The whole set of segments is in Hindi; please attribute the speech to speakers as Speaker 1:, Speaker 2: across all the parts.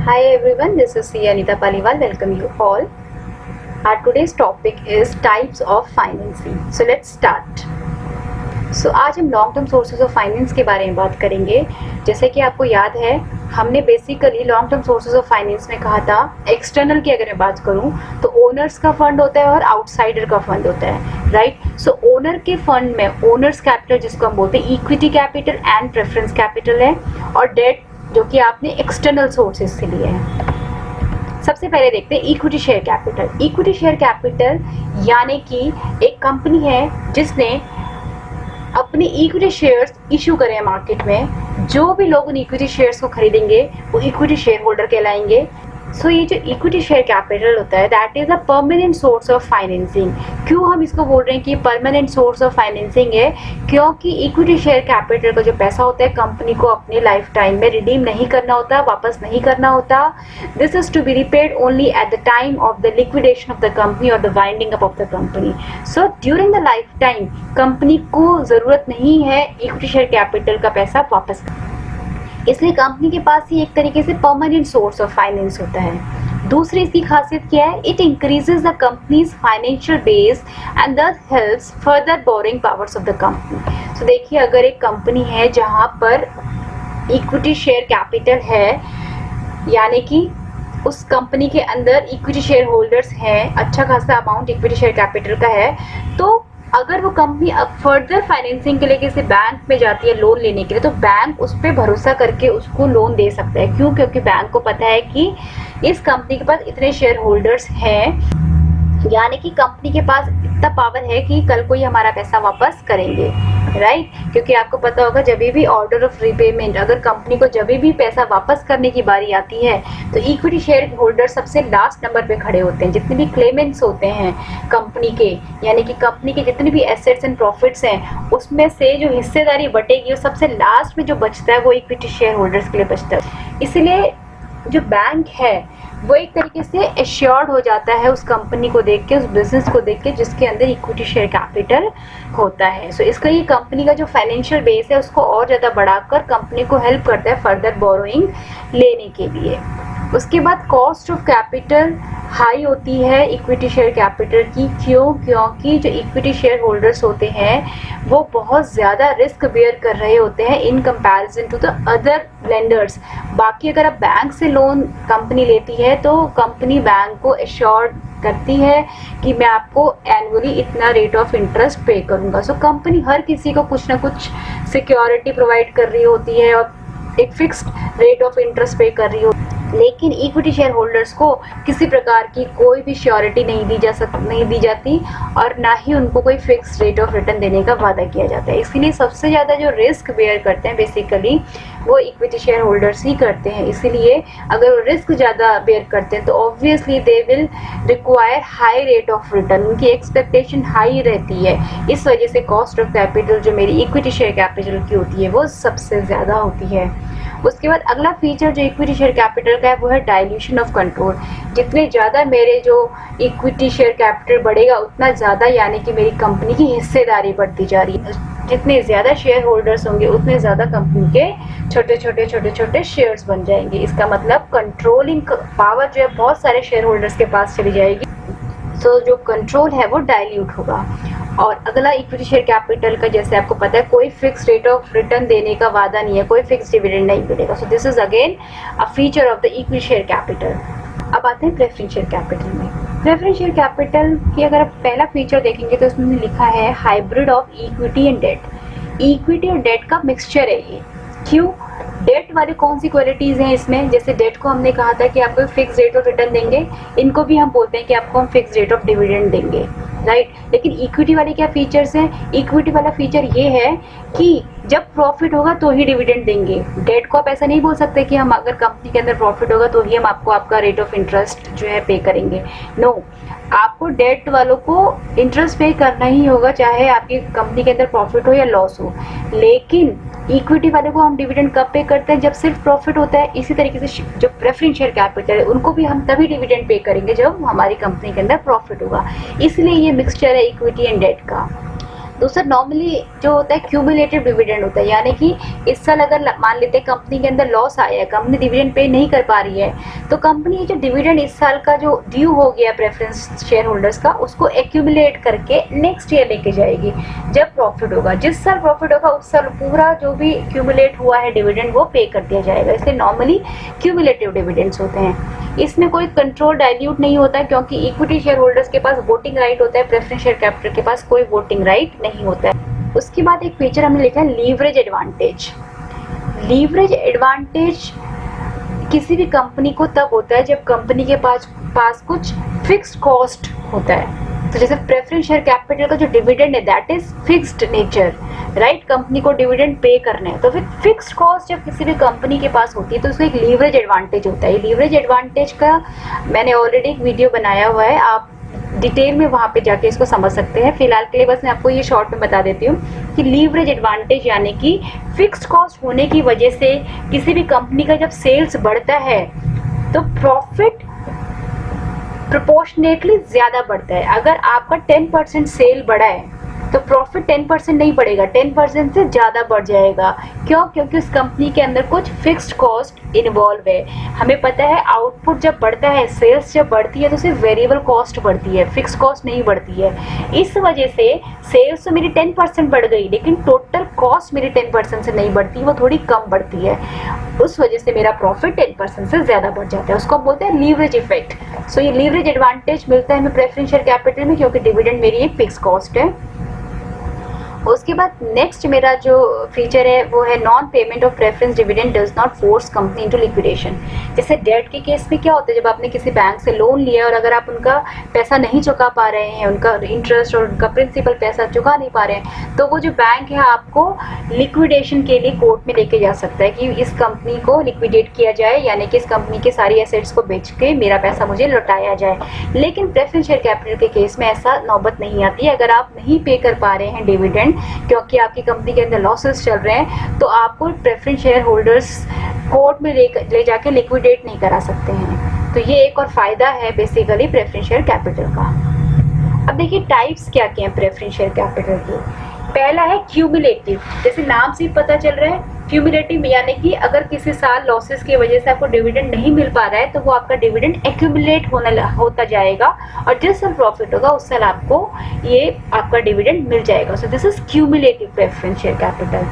Speaker 1: Hi everyone, this is C. Anita Paliwal. Welcome you all. Our today's topic is types of financing. So let's start. So आज हम long term sources of finance के बारे में बात करेंगे. जैसे कि आपको याद है, हमने basically long term sources of finance में कहा था एक्सटर्नल की अगर मैं बात करूं तो ओनर्स का फंड होता है और आउटसाइडर का फंड होता है, राइट. सो ओनर के फंड में ओनर्स कैपिटल जिसको हम बोलते हैं equity capital and preference capital है, और डेट जो कि आपने एक्सटर्नल सोर्सेज से लिए हैं. सबसे पहले देखते हैं equity share capital. Equity share capital यानी कि एक कंपनी है जिसने अपने इक्विटी शेयर्स इशू करे हैं मार्केट में. जो भी लोग उन इक्विटी शेयर्स को खरीदेंगे वो इक्विटी शेयर होल्डर कहलाएंगे. सो ये जो इक्विटी शेयर कैपिटल होता है that is a permanent source of financing. क्यों हम इसको बोल रहे हैं कि परमानेंट सोर्स ऑफ फाइनेंसिंग है? क्योंकि इक्विटी शेयर कैपिटल का जो पैसा होता है कंपनी को अपने लाइफ टाइम में रिडीम नहीं करना होता, वापस नहीं करना होता. This is to be repaid only at the time of the liquidation of the company और the winding up of the company. So during the life time company को जरूरत नहीं है इक्विटी शेयर कैपिटल का पैसा वापस करने, इसलिए कंपनी के पास ही एक तरीके से परमानेंट सोर्स ऑफ फाइनेंस होता है. दूसरी इसकी खासियत क्या है? It increases the company's financial base and thus helps further borrowing powers of the company. So देखिए, अगर एक कंपनी है जहां पर इक्विटी शेयर कैपिटल है, यानी कि उस कंपनी के अंदर इक्विटी शेयर होल्डर्स हैं, अच्छा खासा अमाउंट इक्विटी शेयर कैपिटल का है, तो अगर वो कंपनी अब फर्दर फाइनेंसिंग के लिए किसी बैंक में जाती है लोन लेने के लिए, तो बैंक उस पर भरोसा करके उसको लोन दे सकता है. क्यों? क्योंकि बैंक को पता है कि इस कंपनी के पास इतने शेयर होल्डर्स हैं, यानी कि कंपनी के पास इतना पावर है कि कल को ये हमारा पैसा वापस करेंगे, राइट. क्योंकि आपको पता होगा जब भी ऑर्डर ऑफ रीपेमेंट, अगर कंपनी को जब भी पैसा वापस करने की बारी आती है तो इक्विटी शेयर होल्डर सबसे लास्ट नंबर पे खड़े होते हैं. जितने भी क्लेमेंट्स होते हैं कंपनी के, यानी कि कंपनी के जितने भी एसेट्स एंड प्रॉफिट्स हैं, उसमें से जो हिस्सेदारी बटेगी वो सबसे लास्ट में जो बचता है वो इक्विटी शेयर होल्डर्स के लिए बचता है. इसलिए जो बैंक है वो एक तरीके से एश्योर्ड हो जाता है उस कंपनी को देख के, उस बिजनेस को देख के जिसके अंदर इक्विटी शेयर कैपिटल होता है. सो इसका ये कंपनी का जो फाइनेंशियल बेस है उसको और ज़्यादा बढ़ाकर कंपनी को हेल्प करता है फर्दर बोरोइंग लेने के लिए. उसके बाद कॉस्ट ऑफ कैपिटल हाई होती है इक्विटी शेयर कैपिटल की. क्यों? क्योंकि जो इक्विटी शेयर होल्डर्स होते हैं वो बहुत ज़्यादा रिस्क बेयर कर रहे होते हैं in comparison to the other lenders. बाकी अगर आप बैंक से लोन कंपनी लेती है तो कंपनी बैंक को एश्योर्ड करती है कि मैं आपको एनुअली इतना रेट ऑफ इंटरेस्ट पे करूँगा. सो कंपनी हर किसी को कुछ ना कुछ सिक्योरिटी प्रोवाइड कर रही होती है और एक फिक्स्ड रेट ऑफ इंटरेस्ट पे कर रही होती है. लेकिन इक्विटी शेयर होल्डर्स को किसी प्रकार की कोई भी श्योरिटी नहीं दी जाती और ना ही उनको कोई फिक्स रेट ऑफ रिटर्न देने का वादा किया जाता है. इसीलिए सबसे ज़्यादा जो रिस्क बेयर करते हैं बेसिकली वो इक्विटी शेयर होल्डर्स ही करते हैं. इसीलिए अगर वो रिस्क ज़्यादा बेयर करते हैं तो obviously they will require high rate of return. उनकी एक्सपेक्टेशन हाई रहती है. इस वजह से कॉस्ट ऑफ कैपिटल जो मेरी इक्विटी शेयर कैपिटल की होती है वो सबसे ज़्यादा होती है. उसके बाद अगला फीचर जो इक्विटी शेयर कैपिटल का है वो है डाइल्यूशन ऑफ कंट्रोल. जितने ज़्यादा मेरे जो इक्विटी शेयर कैपिटल बढ़ेगा उतना ज़्यादा, यानी कि मेरी कंपनी की हिस्सेदारी बढ़ती जा रही है. जितने ज़्यादा शेयर होल्डर्स होंगे उतने ज़्यादा कंपनी के छोटे छोटे शेयर्स बन जाएंगे. इसका मतलब कंट्रोलिंग पावर जो है बहुत सारे शेयर होल्डर्स के पास चली जाएगी. तो जो कंट्रोल है वो डाइल्यूट होगा. और अगला इक्विटी शेयर कैपिटल का, जैसे आपको पता है, कोई फिक्स रेट ऑफ रिटर्न देने का वादा नहीं है, कोई फिक्स डिविडेंड नहीं मिलेगा. So this is again a feature of the equity share capital. अब आते हैं प्रेफरेंस शेयर कैपिटल में. प्रेफरेंस शेयर कैपिटल की अगर आप पहला फीचर देखेंगे तो उसमें लिखा है hybrid of equity and debt. Equity और डेट का मिक्सचर है ये. क्यों? डेट वाले कौन सी क्वालिटीज़ हैं इसमें? जैसे डेट को हमने कहा था कि आपको फिक्स रेट ऑफ रिटर्न देंगे, इनको भी हम बोलते हैं कि आपको हम फिक्स रेट ऑफ डिविडेंड देंगे, राइट. लेकिन इक्विटी वाले क्या फीचर्स हैं? इक्विटी वाला फीचर ये है कि जब प्रॉफिट होगा तो ही डिविडेंड देंगे. डेट को आप ऐसा नहीं बोल सकते कि हम अगर कंपनी के अंदर प्रॉफिट होगा तो ही हम आपको आपका रेट ऑफ इंटरेस्ट जो है पे करेंगे. नो, आपको डेट वालों को इंटरेस्ट पे करना ही होगा चाहे आपकी कंपनी के अंदर प्रॉफिट हो या लॉस हो. लेकिन इक्विटी वाले को हम डिविडेंड कब पे करते हैं? जब सिर्फ प्रॉफिट होता है. इसी तरीके से जो प्रेफरेंस शेयर कैपिटल है उनको भी हम तभी डिविडेंड पे करेंगे जब हमारी कंपनी के अंदर प्रॉफिट होगा. इसलिए ये मिक्सचर है इक्विटी एंड डेट का. दूसरा नॉर्मली जो होता है क्यूमुलेटिव डिविडेंड होता है, यानी कि इस साल अगर मान लेते हैं कंपनी के अंदर लॉस आया है, कंपनी डिविडेंड पे नहीं कर पा रही है, तो कंपनी जो डिविडेंड इस साल का जो ड्यू हो गया प्रेफरेंस शेयर होल्डर्स का, उसको एक्यूमुलेट करके नेक्स्ट ईयर लेके जाएगी जब प्रॉफिट होगा। जिस साल प्रॉफिट होगा उस साल पूरा जो भी क्यूमुलेट हुआ है डिविडेंड वो पे कर दिया जाएगा। इसलिए नॉर्मली क्यूमुलेटिव डिविडेंड्स होते हैं। इसमें कोई कंट्रोल डाइल्यूट नहीं होता है, क्योंकि इक्विटी शेयर होल्डर्स के पास वोटिंग राइट होता है, प्रेफरेंस शेयर कैपिटल के पास कोई वोटिंग राइट नहीं होता है। उसके बाद एक फीचर हमने लिखा है लीवरेज एडवांटेज। लीवरेज एडवांटेज किसी भी कंपनी को तब होता है जब कंपनी के पास कुछ फिक्स्ड कॉस्ट होता है। तो जैसे प्रेफरेंस शेयर कैपिटल का जो डिविडेंड है that is fixed nature, right. Company को डिविडेंड पे करने हैं, तो फिर फिक्स्ड कॉस्ट जब किसी भी कंपनी के पास होती है तो उसको एक लीवरेज एडवांटेज होता है। लीवरेज एडवांटेज का मैंने ऑलरेडी एक वीडियो बनाया हुआ है, आप डिटेल में वहाँ पे जाके इसको समझ सकते हैं। फिलहाल के लिए बस मैं आपको ये शॉर्ट में बता देती हूँ कि लीवरेज एडवांटेज यानी कि फिक्स्ड कॉस्ट होने की वजह से किसी भी कंपनी का जब सेल्स बढ़ता है तो प्रॉफिट प्रोपोर्शनेटली ज़्यादा बढ़ता है। अगर आपका 10% सेल बढ़ा है तो प्रॉफिट 10% नहीं बढ़ेगा, 10% से ज़्यादा बढ़ जाएगा। क्यों? क्योंकि उस कंपनी के अंदर कुछ फिक्स्ड कॉस्ट इन्वॉल्व है। हमें पता है आउटपुट जब बढ़ता है, सेल्स जब बढ़ती है तो सिर्फ वेरिएबल कॉस्ट बढ़ती है, फिक्स्ड कॉस्ट नहीं बढ़ती है। इस वजह से सेल्स तो मेरी 10% बढ़ गई, लेकिन टोटल कॉस्ट मेरी 10% से नहीं बढ़ती, वो थोड़ी कम बढ़ती है। उस वजह से मेरा प्रॉफिट 10% से ज़्यादा बढ़ जाता है, उसको बोलते हैं लीवरेज इफेक्ट। सो ये लीवरेज एडवांटेज मिलता है हमें प्रेफरेंस शेयर कैपिटल में, क्योंकि डिविडेंड मेरी एक फिक्स कॉस्ट है। उसके बाद नेक्स्ट मेरा जो फीचर है वो है non payment of preference dividend does not force company into liquidation. जैसे डेट के केस में क्या होता है, जब आपने किसी बैंक से लोन लिया और अगर आप उनका पैसा नहीं चुका पा रहे हैं, उनका इंटरेस्ट और उनका प्रिंसिपल पैसा चुका नहीं पा रहे हैं, तो वो जो बैंक है आपको लिक्विडेशन के लिए कोर्ट में लेके जा सकता है कि इस कंपनी को लिक्विडेट किया जाए, यानी कि इस कंपनी के सारी एसेट्स को बेच के मेरा पैसा मुझे लौटाया जाए। लेकिन प्रेफरेंस शेयर कैपिटल के केस में ऐसा नौबत नहीं आती है। अगर आप नहीं पे कर पा रहे हैं डिविडेंड क्योंकि आपकी कंपनी के अंदर लॉसेस चल रहे हैं, तो आपको प्रेफरेंस शेयर होल्डर्स कोर्ट में ले जाके लिक्विडेट नहीं करा सकते हैं। तो ये एक और फायदा है बेसिकली प्रेफरेंस शेयर कैपिटल का। अब देखिए टाइप्स क्या क्या हैं प्रेफरेंस शेयर कैपिटल की। पहला है क्यूमुलेटिव, जैसे नाम से ही पता चल रहा है क्यूमुलेटिव, यानी कि अगर किसी साल लॉसेस की वजह से आपको डिविडेंड नहीं मिल पा रहा है तो वो आपका डिविडेंड एक्यूमुलेट होता जाएगा, और जिस साल प्रॉफिट होगा उस साल आपको ये आपका डिविडेंड मिल जाएगा। So this is cumulative preference share capital.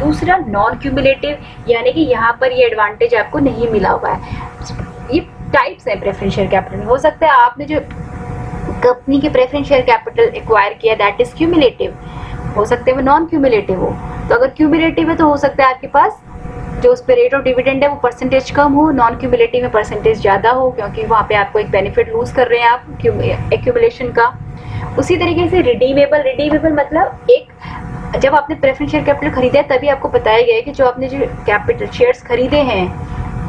Speaker 1: दूसरा नॉन क्यूमुलेटिव, यानी कि यहाँ पर ये एडवांटेज आपको नहीं मिला हुआ है। ये टाइप्स हैं प्रेफरेंस शेयर कैपिटल। हो सकता है आपने जो कंपनी के प्रेफरेंस शेयर कैपिटल एक्वायर किया दैट इज क्यूमुलेटिव, हो सकता है वो नॉन क्यूमुलेटिव हो। तो अगर क्यूमुलेटिव है तो हो सकता है आपके पास जो उस पर रेट ऑफ डिविडेंड है वो परसेंटेज कम हो, नॉन क्यूमुलेटिव में परसेंटेज ज़्यादा हो, क्योंकि वहाँ पे आपको एक बेनिफिट लूज कर रहे हैं आप एक्यूमुलेशन का। उसी तरीके से रिडीमेबल मतलब एक जब आपने प्रेफरेंस शेयर कैपिटल खरीदा है तभी आपको बताया गया है कि जो आपने जो कैपिटल शेयर्स खरीदे हैं,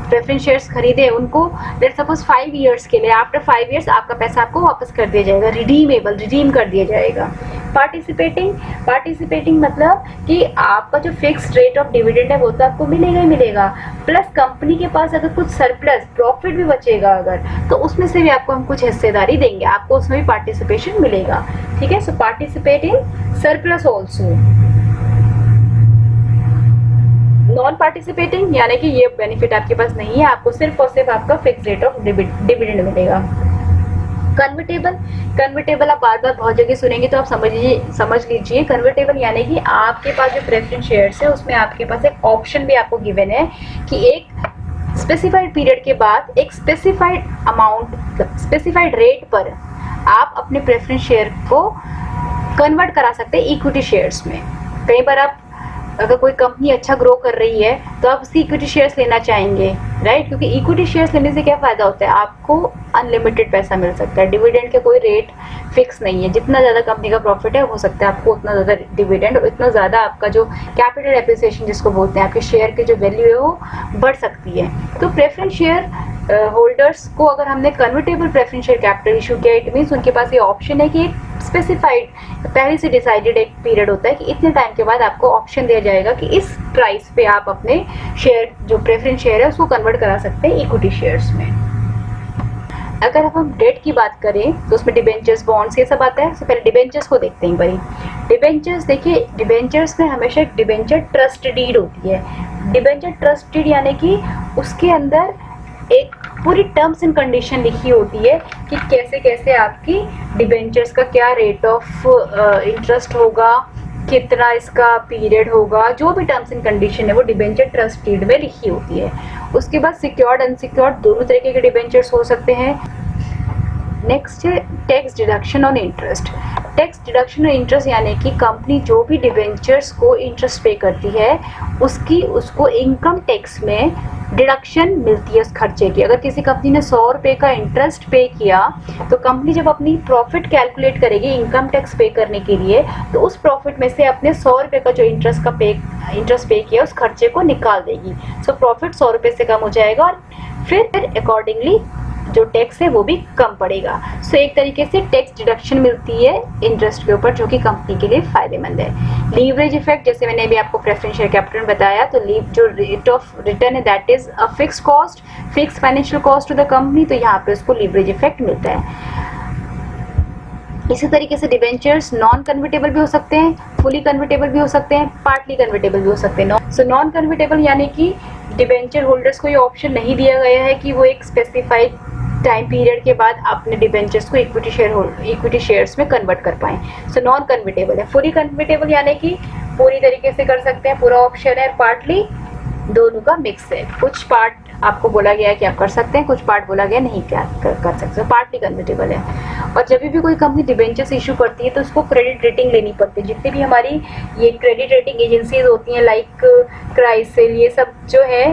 Speaker 1: प्रेफरेंस शेयर्स खरीदे, उनको लेट्स सपोज 5 इयर्स के लिए, आफ्टर 5 इयर्स आपका पैसा आपको वापस कर दिया जाएगा, रिडीम कर दिया जाएगा। पार्टिसिपेटिंग मतलब कि आपका जो फिक्स्ड रेट ऑफ डिविडेंड है वो तो आपको मिलेगा ही मिलेगा, प्लस कंपनी के पास अगर कुछ सरप्लस प्रॉफिट भी बचेगा अगर, तो उसमें से भी आपको हम कुछ हिस्सेदारी देंगे, आपको उसमें भी पार्टिसिपेशन मिलेगा। ठीक है, so participating surplus also. Non participating यानी कि ये बेनिफिट आपके पास नहीं है, आपको सिर्फ और सिर्फ आपका फिक्स रेट ऑफ डिविडेंड मिलेगा। कन्वर्टेबल आप बार बार बहुत जगह सुनेंगे तो आप समझ लीजिए। कन्वर्टेबल यानी कि आपके पास जो प्रेफरेंस शेयर्स है उसमें आपके पास एक ऑप्शन भी आपको गिवन है कि एक स्पेसिफाइड पीरियड के बाद एक स्पेसिफाइड अमाउंट, स्पेसिफाइड रेट पर आप अपने प्रेफरेंस शेयर को कन्वर्ट करा सकते हैं इक्विटी शेयर्स में। कई बार आप अगर कोई कंपनी अच्छा ग्रो कर रही है तो आप उसकी इक्विटी शेयर्स लेना चाहेंगे, राइट, क्योंकि इक्विटी शेयर्स लेने से क्या फ़ायदा होता है, आपको अनलिमिटेड पैसा मिल सकता है। डिविडेंड के कोई रेट फिक्स नहीं है, जितना ज़्यादा कंपनी का प्रॉफिट है हो सकता है आपको उतना ज़्यादा डिविडेंड और इतना ज़्यादा आपका जो कैपिटल एप्रिसिएशन जिसको बोलते हैं, आपके शेयर की जो वैल्यू है वो बढ़ सकती है। तो प्रेफरेंस शेयर होल्डर्स को अगर हमने convertible preference share capital issue किया, इट मीन्स उनके पास ये ऑप्शन है कि एक स्पेसिफाइड पहले से डिसाइडेड एक पीरियड होता है कि इतने टाइम के बाद आपको ऑप्शन दिया जाएगा कि इस प्राइस पे आप अपने शेयर जो प्रेफरेंस शेयर है उसको कन्वर्ट करा सकते हैं इक्विटी शेयर्स में। अगर हम डेट की बात करें तो उसमें डिबेंचर्स, बॉन्ड्स ये सब आता है। तो पहले डिबेंचर्स को देखते हैं एक बारी। डिबेंचर्स देखिए, डिबेंचर्स में हमेशा एक डिबेंचर ट्रस्ट डीड होती है। डिबेंचर ट्रस्ट डीड यानी कि उसके अंदर एक पूरी टर्म्स एंड कंडीशन लिखी होती है कि कैसे कैसे आपकी डिबेंचर्स का क्या रेट ऑफ इंटरेस्ट होगा, कितना इसका पीरियड होगा, जो भी टर्म्स एंड कंडीशन है वो डिबेंचर ट्रस्ट डीड में लिखी होती है। उसके बाद सिक्योर्ड अनसिक्योर्ड दोनों तरीके के डिबेंचर्स हो सकते हैं। नेक्स्ट है tax deduction on interest. Tax deduction on interest यानी कि कंपनी जो भी डिबेंचर्स को इंटरेस्ट पे करती है उसको इनकम टैक्स में डिडक्शन मिलती है उस खर्चे की। अगर किसी कंपनी ने 100 रुपये का इंटरेस्ट पे किया तो कंपनी जब अपनी प्रॉफिट कैलकुलेट करेगी इनकम टैक्स पे करने के लिए तो उस प्रॉफिट में से अपने 100 रुपये का जो इंटरेस्ट पे किया उस खर्चे को निकाल देगी। सो प्रॉफिट 100 रुपये से कम हो जाएगा और फिर अकॉर्डिंगली जो टैक्स है वो भी कम पड़ेगा। सो एक तरीके से टैक्स डिडक्शन मिलती है इंटरेस्ट के ऊपर जो कि कंपनी के लिए फायदेमंद है। लीवरेज इफेक्ट, जैसे मैंने अभी आपको प्रेफरेंस शेयर कैपिटल में बताया, तो जो रेट ऑफ रिटर्न है that is a fix cost, fix financial cost to the company, तो यहाँ पे उसको लीवरेज इफेक्ट मिलता है। इसी तरीके से डिबेंचर्स नॉन कन्वर्टेबल भी हो सकते हैं, फुली कन्वर्टेबल भी हो सकते हैं, पार्टली कन्वर्टेबल भी हो सकते हैं। सो नॉन कन्वर्टेबल यानी कि डिबेंचर होल्डर्स को ये ऑप्शन नहीं दिया गया है कि वो एक स्पेसिफाइड टाइम पीरियड के बाद अपने डिबेंचर्स को इक्विटी शेयर्स में कन्वर्ट कर पाएं। सो नॉन कन्वर्टेबल है। फुली कन्वर्टेबल यानी कि पूरी तरीके से कर सकते हैं, पूरा ऑप्शन है, पार्टली दोनों का मिक्स है। कुछ पार्ट आपको बोला गया है कि आप कर सकते हैं, कुछ पार्ट बोला गया नहीं क्या कर सकते हो, पार्टली कन्वर्टेबल है। और जब भी कोई कंपनी डिबेंचर्स इशू करती है तो उसको क्रेडिट रेटिंग लेनी पड़ती है। जितनी भी हमारी ये क्रेडिट रेटिंग एजेंसीज होती हैं लाइक क्राइसिल, ये सब जो है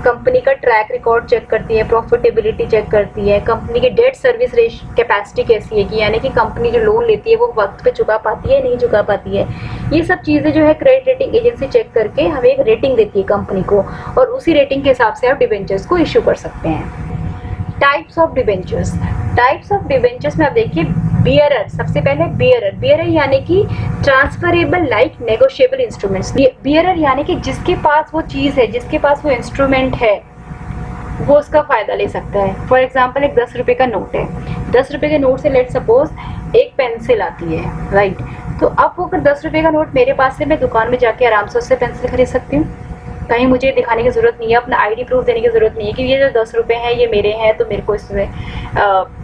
Speaker 1: कंपनी का ट्रैक रिकॉर्ड चेक करती है, प्रॉफिटेबिलिटी चेक करती है, कंपनी की डेट सर्विस कैपेसिटी कैसी है कि यानी कि कंपनी जो लोन लेती है वो वक्त पे चुका पाती है नहीं चुका पाती है। ये सब चीज़ें जो है क्रेडिट रेटिंग एजेंसी चेक करके हमें एक रेटिंग देती है कंपनी को और उसी रेटिंग के हिसाब से आप डिबेंचर्स को इशू कर सकते हैं। Types of debentures, types of debentures में आप देखिए बियरर, सबसे पहले बियरर यानी कि transferable like negotiable instruments. Bearer यानी कि जिसके पास वो चीज़ है, जिसके पास वो इंस्ट्रूमेंट है वो उसका फ़ायदा ले सकता है। फॉर एग्जांपल एक 10 रुपये का नोट है, 10 रुपये के नोट से लेट सपोज एक पेंसिल आती है, राइट। तो अब वो अगर 10 रुपये का नोट मेरे पास है, मैं दुकान में जाके आराम से उससे पेंसिल खरीद सकती हूँ। कहीं मुझे दिखाने की ज़रूरत नहीं है, अपना आईडी प्रूफ देने की ज़रूरत नहीं है कि ये जो 10 रुपये हैं ये मेरे हैं तो मेरे को इसमें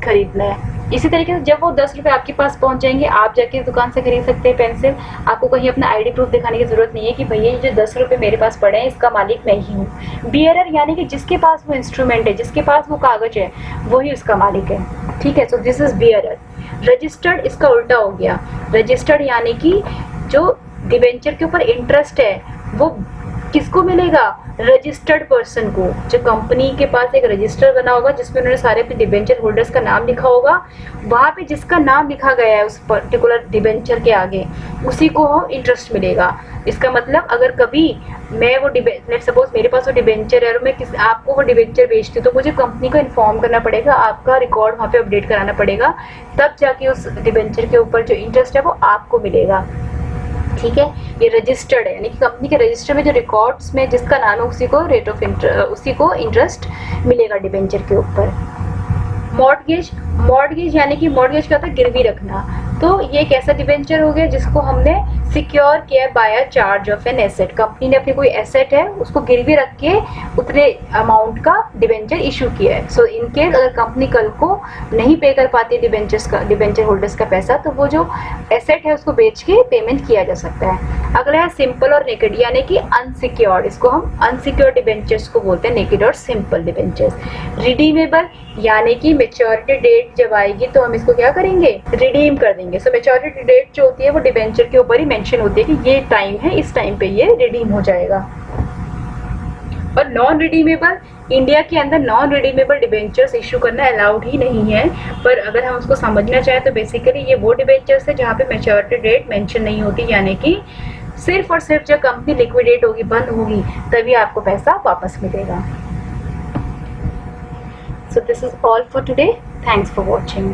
Speaker 1: खरीदना है। इसी तरीके से जब वो 10 रुपये आपके पास पहुंच जाएंगे, आप जाके इस दुकान से खरीद सकते हैं पेंसिल। आपको कहीं अपना आईडी प्रूफ दिखाने की ज़रूरत नहीं है कि भैया ये जो 10 रुपये मेरे पास पड़े हैं इसका मालिक मैं ही हूँ। बियरर यानी कि जिसके पास वो इंस्ट्रूमेंट है, जिसके पास वो कागज़ है, वही उसका मालिक है, ठीक है। So this is bearer. Registered इसका उल्टा हो गया। रजिस्टर्ड यानी कि जो डिबेंचर के ऊपर इंटरेस्ट है वो किसको मिलेगा, रजिस्टर्ड पर्सन को। जो कंपनी के पास एक रजिस्टर बना होगा जिसमें उन्होंने सारे अपने डिबेंचर होल्डर्स का नाम लिखा होगा, वहाँ पे जिसका नाम लिखा गया है उस पर्टिकुलर डिबेंचर के आगे उसी को इंटरेस्ट मिलेगा। इसका मतलब अगर कभी मैं वो लेट्स सपोज मेरे पास वो डिबेंचर है और मैं आपको वो डिबेंचर बेचती हूँ तो मुझे कंपनी को इन्फॉर्म करना पड़ेगा, आपका रिकॉर्ड वहाँ पे अपडेट कराना पड़ेगा, तब जाके उस डिबेंचर के ऊपर जो इंटरेस्ट है वो आपको मिलेगा, ठीक है। ये रजिस्टर्ड है यानी कि कंपनी के रजिस्टर में जो रिकॉर्ड्स में जिसका नाम है उसी को इंटरेस्ट मिलेगा डिबेंचर के ऊपर। मॉर्टगेज यानी कि मॉर्टगेज का था गिरवी रखना। तो ये एक ऐसा डिबेंचर हो गया जिसको हमने सिक्योर किया by a charge of an asset. Company ने अपनी कोई एसेट है उसको गिरवी रख के उतने अमाउंट का डिबेंचर इशू किया है। सो इन केस अगर कंपनी कल को नहीं पे कर पाती डिबेंचर होल्डर्स का पैसा तो वो जो एसेट है उसको बेच के पेमेंट किया जा सकता है। अगला है सिंपल और नेकेड यानी कि अनसिक्योर्ड। इसको हम अनसिक्योर्ड डिबेंचर्स को बोलते हैं, नेकेड और सिंपल डिबेंचर्स। रिडीमेबल यानी कि मेच्योरिटी डेट जब आएगी तो हम इसको क्या करेंगे, रिडीम कर देंगे। सो मेच्योरिटी डेट जो होती है वो डिबेंचर के ऊपर ही मेंशन होती है कि ये टाइम है, इस टाइम पे ये रिडीम हो जाएगा। और नॉन रिडीमेबल, इंडिया के अंदर नॉन रिडीमेबल डिबेंचर्स इशू करना अलाउड ही नहीं है, पर अगर हम उसको समझना चाहें तो बेसिकली ये वो डिबेंचर्स है जहाँ पे मेच्योरिटी डेट मेंशन नहीं होती, यानी कि सिर्फ और सिर्फ जब कंपनी लिक्विडेट होगी, बंद होगी, तभी आपको पैसा वापस मिलेगा। So this is all for today. Thanks for watching.